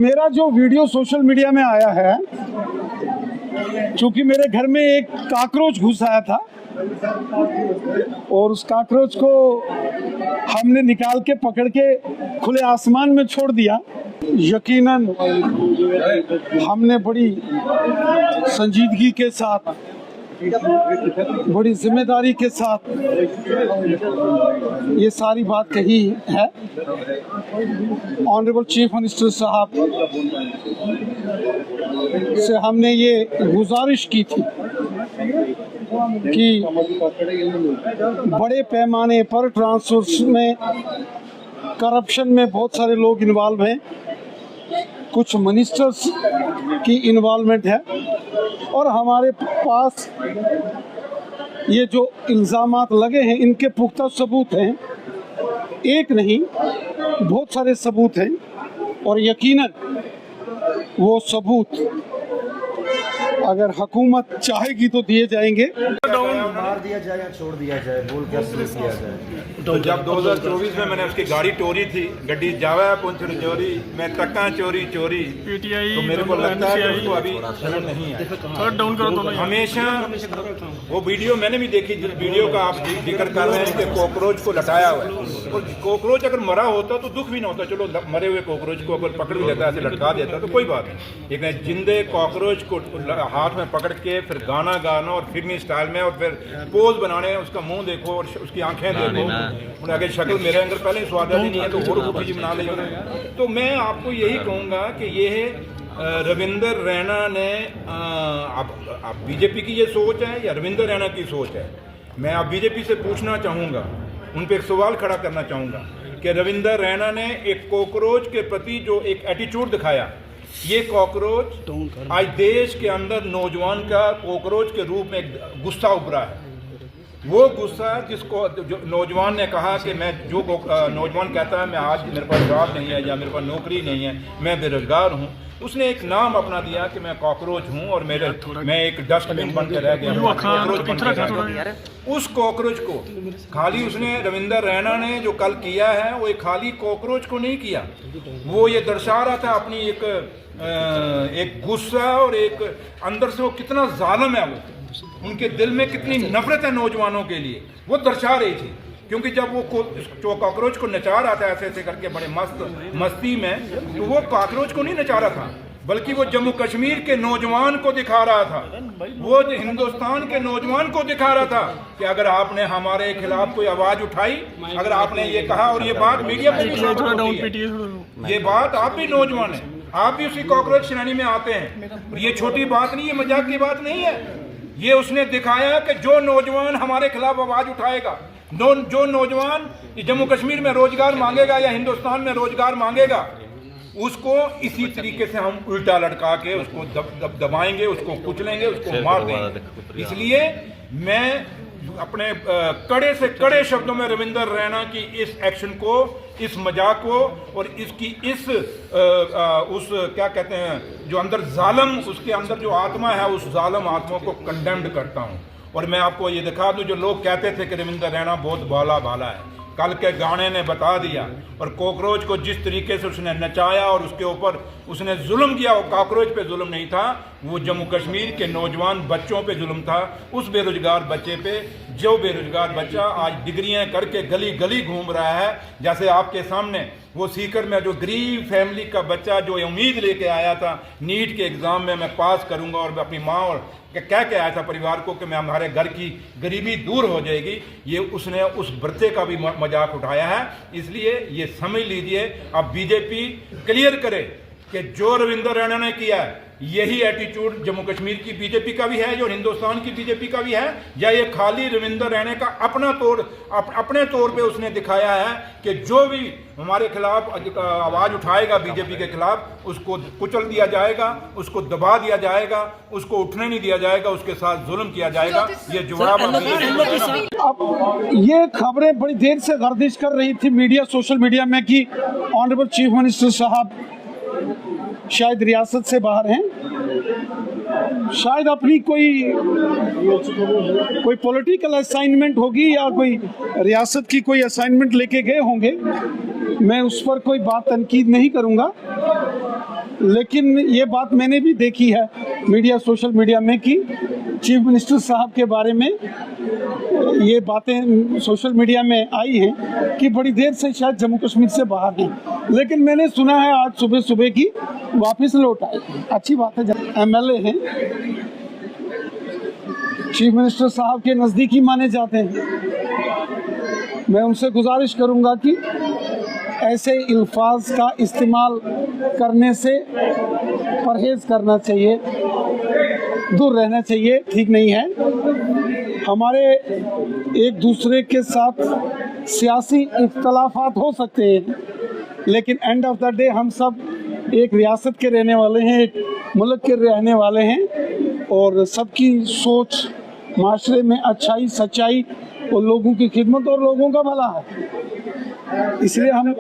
मेरा जो video social media में आया है, चूंकि मेरे घर में एक काकरोच घुस आया था और उस काकरोच को हमने निकाल के पकड़ के खुले आसमान में छोड़ दिया। यकीनन हमने बड़ी संजीदगी के साथ, बड़ी जिम्मेदारी के साथ ये सारी बात कही है। ऑनरेबल चीफ मिनिस्टर साहब से हमने ये गुजारिश की थी कि बड़े पैमाने पर ट्रांसपोर्ट में, करप्शन में बहुत सारे लोग इन्वॉल्व हैं, कुछ मिनिस्टर्स की इन्वॉल्वमेंट है और हमारे पास ये जो इल्ज़ामात लगे हैं इनके पुख्ता सबूत हैं। एक नहीं, बहुत सारे सबूत हैं और यकीनन वो सबूत अगर हुकूमत चाहेगी तो दिए जाएंगे। मार दिया जाए या छोड़ दिया जाए, बोल क्या किया जाए। तो जब 2024 में मैंने उसकी गाड़ी टोरी थी, गड्डी जावा पुंछ चोरी, मैं ट्रक्का चोरी, तो मेरे को लगता है कि उसको अभी शर्म नहीं है। हमेशा वो वीडियो मैंने भी देखी, जिस वीडियो का आप जिक्र कर रहे हैं कि कॉकरोच को लटाया हुआ है, और कॉकरोच अगर मरा होता तो दुख भी ना होता, चलो मरे हुए कॉकरोच को अगर पकड़ भी लेता, ऐसे लटका देता तो कोई बात नहीं, लेकिन जिंदे कॉकरोच को हाथ में पकड़ के फिर गाना गाना और फिल्मी स्टाइल में और फिर पोज बनाने, उसका मुंह देखो और उसकी आंखें देखो, अगर शक्ल मेरे अंदर पहले स्वाद नहीं है तो और कुछ बना लेंगे। तो मैं आपको यही कहूँगा कि ये है रविंदर रैना ने, अब बीजेपी की ये सोच है या रविंदर रैना की सोच है? मैं अब बीजेपी से पूछना चाहूँगा, उन पर एक सवाल खड़ा करना चाहूँगा कि रविंदर रैना ने एक कॉकरोच के प्रति जो एक एटीट्यूड दिखाया, ये कॉकरोच आज देश के अंदर नौजवान का कॉकरोच के रूप में गुस्सा उभरा है। वो गुस्सा जिसको जो नौजवान ने कहा कि मैं जो नौजवान कहता है मैं आज मेरे पास जॉब नहीं है या मेरे पास नौकरी नहीं है, मैं बेरोजगार हूँ, उसने एक नाम अपना दिया कि मैं कॉकरोच हूँ और मैं एक डस्टबिन बन के रह गया। उस कॉकरोच को खाली उसने, रविंदर रैना ने जो कल किया है वो एक खाली कॉकरोच को नहीं किया, वो ये दर्शा रहा था अपनी एक गुस्सा और एक अंदर से वो कितना जालिम है, वो उनके दिल में कितनी नफरत है नौजवानों के लिए, वो दर्शा रही थी। क्योंकि जब वो कॉकरोच को नचा रहा था ऐसे ऐसे करके बड़े मस्ती में, तो वो कॉकरोच को नहीं नचा रहा था, बल्कि वो जम्मू कश्मीर के नौजवान को दिखा रहा था, वो हिंदुस्तान के नौजवान को दिखा रहा था कि अगर आपने हमारे खिलाफ कोई आवाज उठाई, अगर आपने ये कहा, और ये बात मीडिया पे भी, ये बात आप भी नौजवान है, आप भी उसी कॉकरोच श्रेणी में आते हैं। ये छोटी बात नहीं है, मजाक की बात नहीं है, ये उसने दिखाया कि जो नौजवान हमारे खिलाफ आवाज उठाएगा, जो नौजवान जम्मू कश्मीर में रोजगार मांगेगा या हिंदुस्तान में रोजगार मांगेगा, उसको इसी तरीके से हम उल्टा लटका के उसको दबाएंगे, उसको कुचलेंगे, उसको मार देंगे। इसलिए मैं अपने कड़े से कड़े शब्दों में रविंदर रैना की इस एक्शन को, इस मजाक को और इसकी उस क्या कहते हैं जो अंदर जालिम, उसके अंदर जो आत्मा है, उस जालिम आत्मा को कंडेम्ड करता हूँ। और मैं आपको ये दिखा दूं, जो लोग कहते थे कि रविंदर रैना बहुत भाला है, कल के गाने ने बता दिया। और कॉकरोच को जिस तरीके से उसने नचाया और उसके ऊपर उसने जुल्म किया, वो कॉकरोच पे जुल्म नहीं था, वो जम्मू कश्मीर के नौजवान बच्चों पे जुल्म था, उस बेरोजगार बच्चे पे, जो बेरोजगार बच्चा आज डिग्रियां करके गली गली घूम रहा है। जैसे आपके सामने वो सीकर में जो गरीब फैमिली का बच्चा जो उम्मीद लेके आया था नीट के एग्ज़ाम में मैं पास करूंगा, और मैं अपनी माँ और कह के आया था परिवार को कि मैं हमारे घर की गरीबी दूर हो जाएगी, ये उसने उस बच्चे का भी मजाक उठाया है। इसलिए ये समझ लीजिए, अब बीजेपी क्लियर करे कि जो रविंदर रैना ने किया है, यही एटीट्यूड जम्मू कश्मीर की बीजेपी का भी है, जो हिंदुस्तान की बीजेपी का भी है, या ये खाली रविंदर रैना का अपने तौर पे उसने दिखाया है कि जो भी हमारे खिलाफ आवाज उठाएगा बीजेपी के खिलाफ, उसको कुचल दिया जाएगा, उसको दबा दिया जाएगा, उसको उठने नहीं दिया जाएगा, उसके साथ जुल्म किया जाएगा। ये जवाब अब ये खबरें बड़ी देर से गर्दिश कर रही थी मीडिया, सोशल मीडिया में, कि ऑनरेबल चीफ मिनिस्टर साहब शायद रियासत से बाहर हैं, शायद अपनी कोई पॉलिटिकल असाइनमेंट होगी या कोई रियासत की कोई असाइनमेंट लेके गए होंगे। मैं उस पर कोई बात तनकीद नहीं करूंगा, लेकिन ये बात मैंने भी देखी है मीडिया, सोशल मीडिया में कि चीफ मिनिस्टर साहब के बारे में ये बातें सोशल मीडिया में आई हैं कि बड़ी देर से शायद जम्मू कश्मीर से बाहर हैं, लेकिन मैंने सुना है आज सुबह सुबह की वापस लौट आए। अच्छी बात है। एमएलए हैं, चीफ मिनिस्टर साहब के नज़दीकी माने जाते हैं। मैं उनसे गुजारिश करूंगा कि ऐसे अल्फाज का इस्तेमाल करने से परहेज करना चाहिए, दूर रहना चाहिए, ठीक नहीं है। हमारे एक दूसरे के साथ सियासी इख्तलाफात हो सकते हैं, लेकिन एंड ऑफ द डे हम सब एक रियासत के रहने वाले हैं, एक मुल्क के रहने वाले हैं, और सबकी सोच माशरे में अच्छाई, सच्चाई और लोगों की खिदमत और लोगों का भला है। इसलिए हम